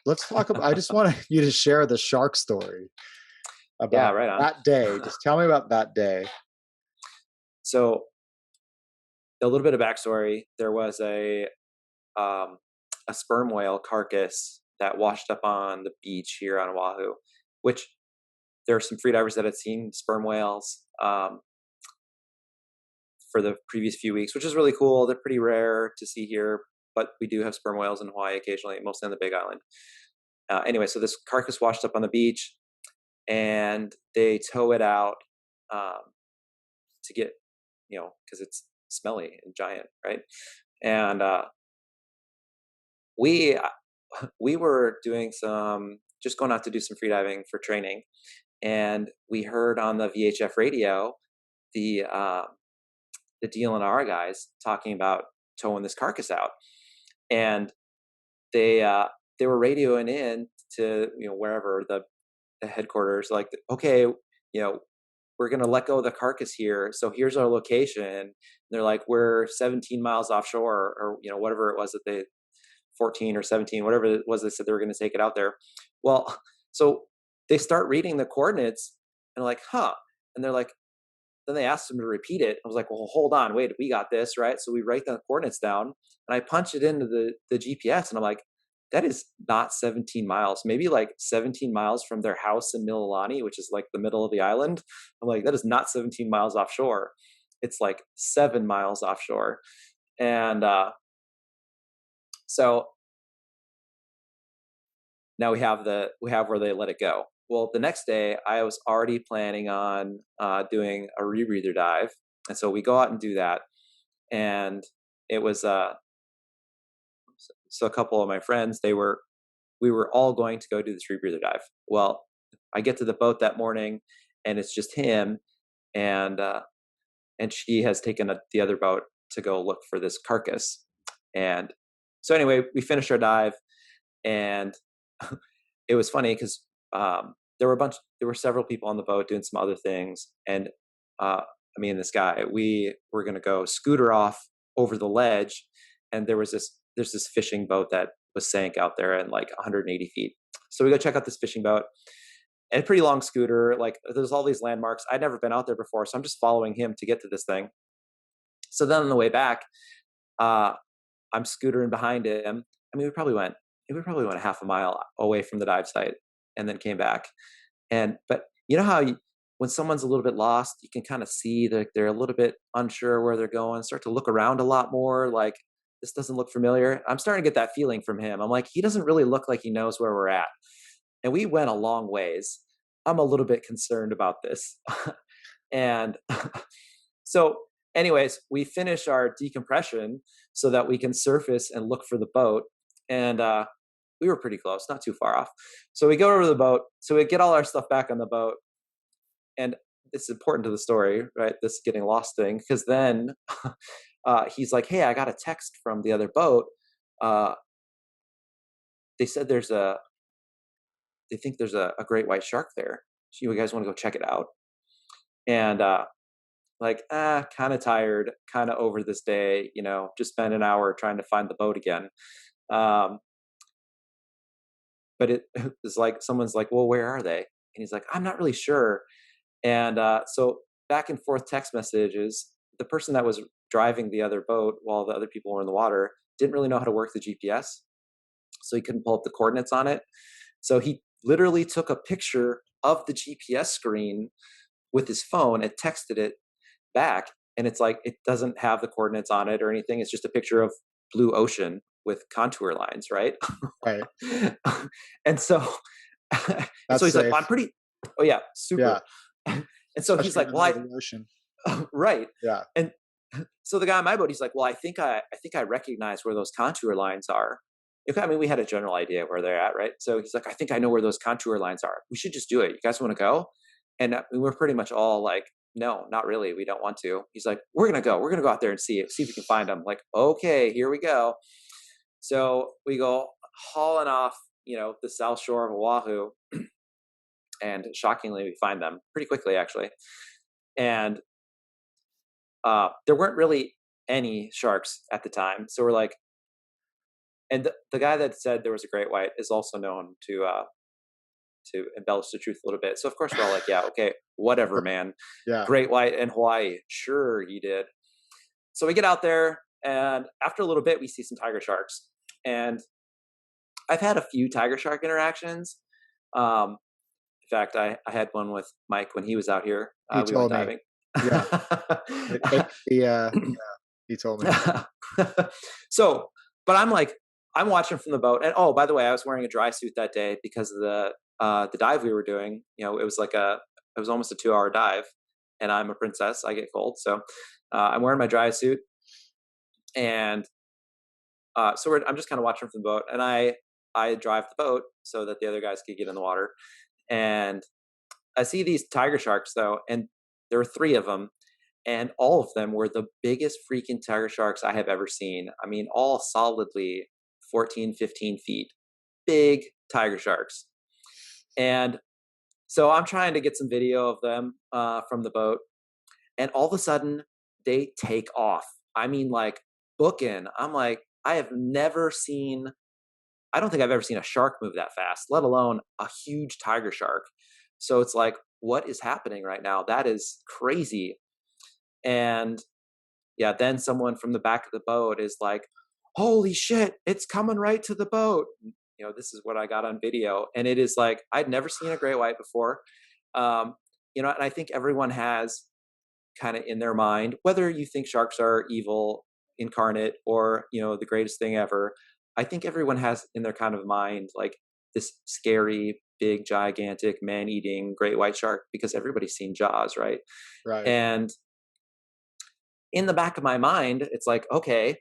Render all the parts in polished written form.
let's talk about, I just want you to share the shark story Yeah, about right on. that day. Just tell me about that day. So a little bit of backstory: there was um, a sperm whale carcass that washed up on the beach here on Oahu, which there are some freedivers that had seen sperm whales for the previous few weeks, which is really cool. They're pretty rare to see here, but we do have sperm whales in Hawaii occasionally, mostly on the Big Island. Anyway, so this carcass washed up on the beach, and they tow it out um, to get, because it's smelly and giant, right? And we we were doing some, just going out to do some freediving for training, and we heard on the VHF radio the uh, the DLNR guys talking about towing this carcass out, and they uh, they were radioing in to, wherever the headquarters, like, okay, we're gonna let go of the carcass here, so here's our location. And they're like, we're 17 miles offshore, or whatever it was that they, 14 or 17, whatever it was, they said they were going to take it out there. Well, so they start reading the coordinates and like, huh? And they're like, then they asked them to repeat it. I was like, well, hold on, wait, we got this, right? So we write the coordinates down, and I punch it into the GPS, and I'm like, that is not 17 miles, maybe like 17 miles from their house in Mililani, which is like the middle of the island. I'm like, that is not 17 miles offshore. It's like 7 miles offshore. And so now we have where they let it go. Well, the next day I was already planning on doing a rebreather dive, and so we go out and do that. And it was so a couple of my friends, we were all going to go do this rebreather dive. Well, I get to the boat that morning, and it's just him, and she has taken the other boat to go look for this carcass. And so anyway, we finished our dive, and it was funny because there were several people on the boat doing some other things, and me and this guy, we were going to go scooter off over the ledge, and there's this fishing boat that was sank out there at like 180 feet. So we go check out this fishing boat, and a pretty long scooter. Like, there's all these landmarks. I'd never been out there before, so I'm just following him to get to this thing. So then on the way back, uh, I'm scootering behind him. I mean, we probably went a half a mile away from the dive site, and then came back. And but you know how when someone's a little bit lost, you can kind of see that they're a little bit unsure where they're going, start to look around a lot more, like, this doesn't look familiar. I'm starting to get that feeling from him. I'm like, he doesn't really look like he knows where we're at. And we went a long ways. I'm a little bit concerned about this. And so anyways, we finish our decompression so that we can surface and look for the boat. And we were pretty close, not too far off. So we go over to the boat. So we get all our stuff back on the boat. And it's important to the story, right? This getting lost thing. Because then he's like, hey, I got a text from the other boat. Uh, they said they think there's a great white shark there. So you guys want to go check it out? And like, kind of tired, kind of over this day, just spent an hour trying to find the boat again. Um, but it was like, someone's like, well, where are they? And he's like, I'm not really sure. And so back and forth text messages. The person that was driving the other boat while the other people were in the water didn't really know how to work the GPS. So he couldn't pull up the coordinates on it. So he literally took a picture of the GPS screen with his phone and texted it back. And it's like, it doesn't have the coordinates on it or anything. It's just a picture of blue ocean with contour lines, right? Right. And so, and so That's he's like, well, I'm safe. pretty, oh yeah, Yeah. super. And so he's Especially in like, the well, middle of the ocean. right. Yeah. And so the guy on my boat, he's like, well, I think I recognize where those contour lines are. I mean, we had a general idea where they're at, right? So he's like, I think I know where those contour lines are. We should just do it. You guys want to go? And we were pretty much all like, no, not really. We don't want to. He's like, we're going to go. We're going to go out there and see if we can find them. Like, okay, here we go. So we go hauling off, the south shore of Oahu. And shockingly, we find them pretty quickly, actually. And there weren't really any sharks at the time. So we're like, And the guy that said there was a great white is also known to embellish the truth a little bit. So of course we're all like, yeah, okay, whatever, man. Yeah. Great white in Hawaii. Sure, he did. So we get out there, and after a little bit, we see some tiger sharks. And I've had a few tiger shark interactions. Um, in fact, I had one with Mike when he was out here. He We went told me. diving. Yeah. He told me. So, but I'm like, I'm watching from the boat, and oh, by the way, I was wearing a dry suit that day because of the dive we were doing. You know, it was almost a 2 hour dive, and I'm a princess. I get cold, so I'm wearing my dry suit, and I'm just kind of watching from the boat, and I drive the boat so that the other guys could get in the water, and I see these tiger sharks though, and there were three of them, and all of them were the biggest freaking tiger sharks I have ever seen. I mean, all solidly 14, 15 feet, big tiger sharks. And so I'm trying to get some video of them from the boat, and all of a sudden they take off. I mean, like booking. I'm like, I have never seen. I don't think I've ever seen a shark move that fast, let alone a huge tiger shark. So it's like, what is happening right now? That is crazy. And yeah, then someone from the back of the boat is like, holy shit, it's coming right to the boat. You know, this is what I got on video. And it is like, I'd never seen a great white before. Um, you know, and I think everyone has kind of in their mind, whether you think sharks are evil incarnate or, you know, the greatest thing ever, I think everyone has in their kind of mind, like this scary, big, gigantic, man eating great white shark because everybody's seen Jaws, right? Right. And in the back of my mind, it's like, okay,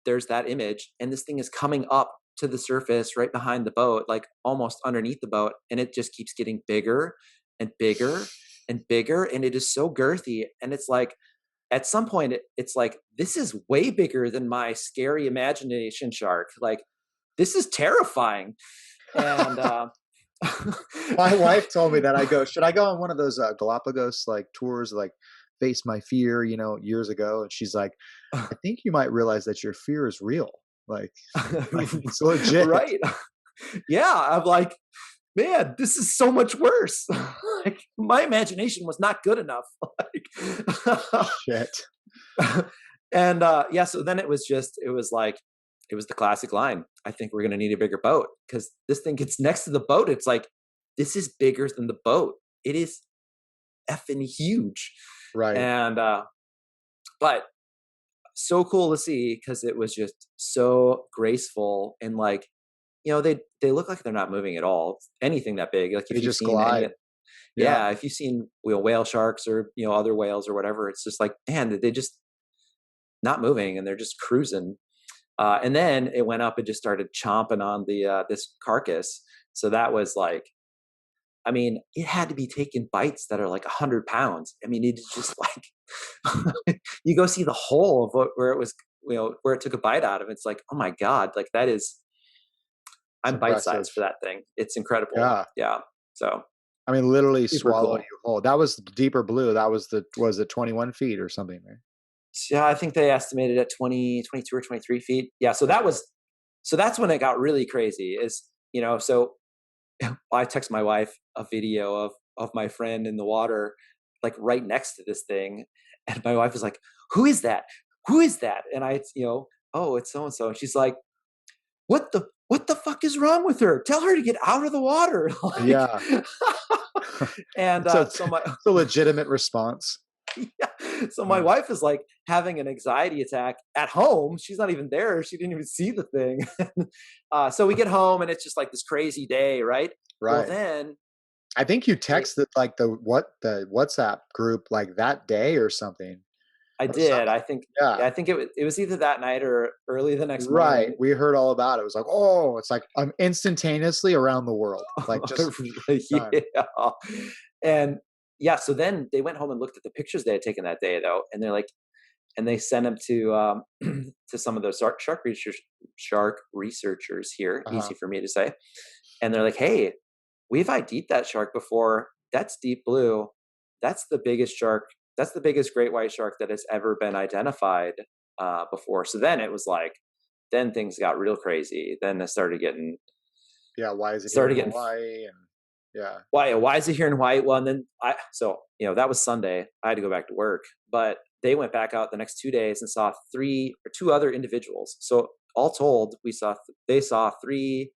there's that image, and this thing is coming up to the surface right behind the boat, like almost underneath the boat, and it just keeps getting bigger and bigger and bigger, and it is so girthy. And it's like, at some point, it's like, this is way bigger than my scary imagination shark. Like, this is terrifying. And My wife told me that I go, should I go on one of those Galapagos like tours, like face my fear, years ago? And she's like, I think you might realize that your fear is real. Like it's legit. right. Yeah, I'm like, man, this is so much worse. Like, my imagination was not good enough. Like, Shit. and yeah, so then it was like, it was the classic line. I think we're going to need a bigger boat because this thing gets next to the boat. It's like, this is bigger than the boat. It is effing huge. Right. And, but so cool to see because it was just so graceful and like, you know, they look like they're not moving at all. Anything that big, like if They you've just seen any, glide. Yeah. yeah, if you've seen, you know, whale sharks or, you know, other whales or whatever, it's just like, man, they just not moving and they're just cruising. And then it went up and just started chomping on the this carcass. So that was like, I mean, it had to be taking bites that are like 100 pounds. I mean, it's just like you go see the hole of where it was, you know, where it took a bite out of. It's like, oh my god, like that is, It's I'm bite impressive. sized for that thing. It's incredible. Yeah. Yeah. So I mean, literally super swallow cool. you whole. That was deeper blue. That was was it 21 feet or something, right? So, yeah, I think they estimated at 20, 22 or 23 feet. Yeah. So that Okay. was, so that's when it got really crazy is, you know, so I text my wife a video of my friend in the water, like right next to this thing, and my wife was like, "Who is that? Who is that?" And I, you know, oh, it's so and so. And she's like, what the fuck is wrong with her? Tell her to get out of the water." Like, Yeah. and So so my it's a legitimate response. yeah, so my Yeah. wife is like having an anxiety attack at home. She's not even there. She didn't even see the thing. So we get home and it's just like this crazy day, right? Well, Right. then I think you it, texted like the WhatsApp group like that day or something. I Or some did. I think, yeah. yeah, I think it was either that night or early the next Right. morning. We heard all about it. It was like, oh, it's like instantaneously around the world. Like just done. Yeah. And yeah, so then they went home and looked at the pictures they had taken that day, though, and they're like, and they sent them to to some of the shark researchers here. Uh-huh. Easy for me to say, and they're like, "Hey, we've ID'd that shark before. That's deep blue. That's the biggest shark. That's the biggest great white shark that has ever been identified before." So then it was like, then things got real crazy. Then I Yeah, why is it here in started getting Hawaii? And yeah, why is it here in Hawaii? Well, and then that was Sunday. I had to go back to work, but they went back out the next 2 days and saw three or two other individuals. So all told, they saw three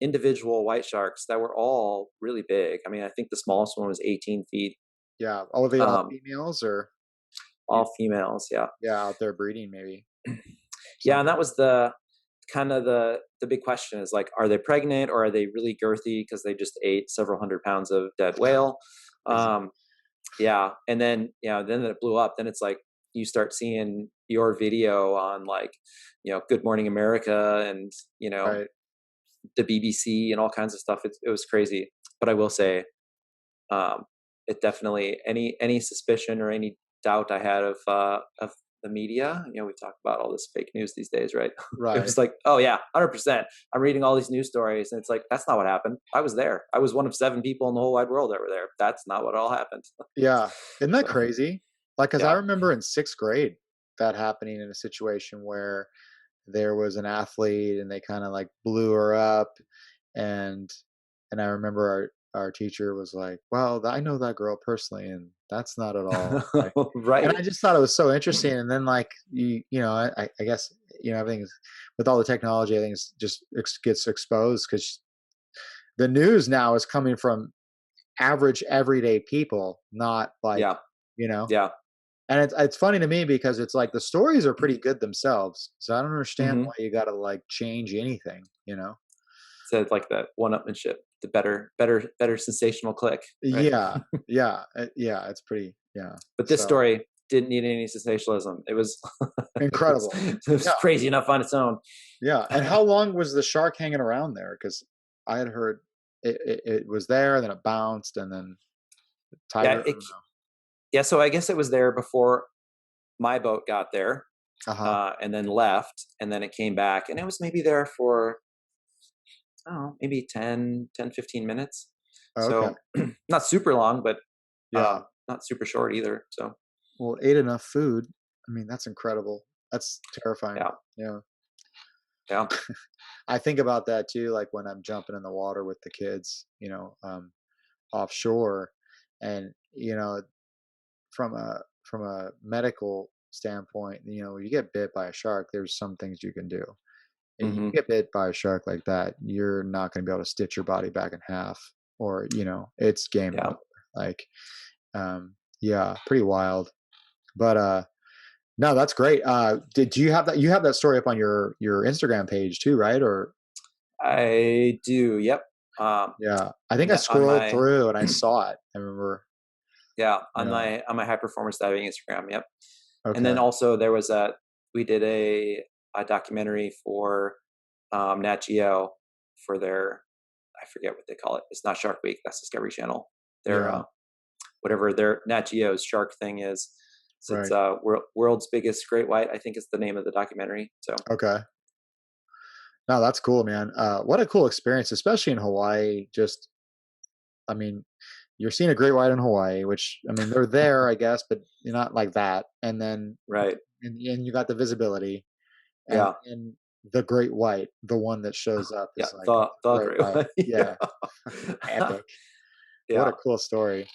individual white sharks that were all really big. I mean, I think the smallest one was 18 feet. yeah. Are they all Um, females or you- all females. Yeah. yeah, out there breeding maybe? Yeah. Some And that was the kind of the big question is like, are they pregnant or are they really girthy because they just ate several hundred pounds of dead whale? crazy. Um, yeah. And then, then it blew up. Then it's like you start seeing your video on like, Good Morning America and, Right. the BBC and all kinds of stuff. It was crazy. But I will say, um, it definitely any suspicion or any doubt I had of the media. We talk about all this fake news these days, right? It Right. was like, oh yeah, 100%. I'm reading all these news stories, and it's like that's not what happened. I was there. I was one of 7 people in the whole wide world that were there. That's not what all happened. Yeah. Isn't that So crazy? Like, cause I yeah, remember in sixth grade that happening in a situation where there was an athlete and they kind of like blew her up, and I remember our teacher was like, "Well, I know that girl personally, and that's not at all like." And right. I just thought it was so interesting. And then like I guess everything's with all the technology, everything's just gets exposed because the news now is coming from average everyday people, not like Yeah, you know. yeah. And it's funny to me because it's like the stories are pretty good themselves, so I don't understand Hmm. why you got to like change anything, you know? So like that one-upmanship, the better sensational click, right? Yeah, yeah, yeah. It's pretty, yeah. But this So story didn't need any sensationalism. It was incredible. it was Yeah, crazy enough on its own. yeah. And how long was the shark hanging around there? Because I had heard it was there, then it bounced, and then Yeah, tiger. I don't know. yeah. So I guess it was there before my boat got there, Uh huh. and then left, and then it came back, and it was maybe there for I don't know, maybe 15 minutes. Okay. So not super long, but Yeah. not super short either. So Well, ate enough food. I mean, that's incredible. That's terrifying. yeah, Yeah. yeah. I think about that too, like when I'm jumping in the water with the kids, offshore, and from a medical standpoint, you get bit by a shark. There's some things you can do. And you Hmm. get bit by a shark like that, you're not going to be able to stitch your body back in half, or it's game Yeah. over. Like, yeah, pretty wild. But no, that's great. Did you have that? You have that story up on your Instagram page too, right? Or I do. Yep. yeah, I think I On scrolled my through and I saw it. I remember. yeah, Yeah. on my high performance diving Instagram. Yep. And then Okay. also there was we did a documentary for Nat Geo for their I forget what they call it. It's not Shark Week. That's Discovery Channel. Their Yeah. whatever their Nat Geo's shark thing is. So it's Right. world's biggest great white. I think is the name of the documentary. So Okay. No, that's cool, man. What a cool experience, especially in Hawaii. Just, I mean, you're seeing a great white in Hawaii, which I mean, they're there, I guess, but you're not like that. And then, right. and you got the visibility, and Yeah. then the great white, the one that shows up Yeah. is like The great great white. white. Yeah, Yeah. epic. What Yeah. a cool story.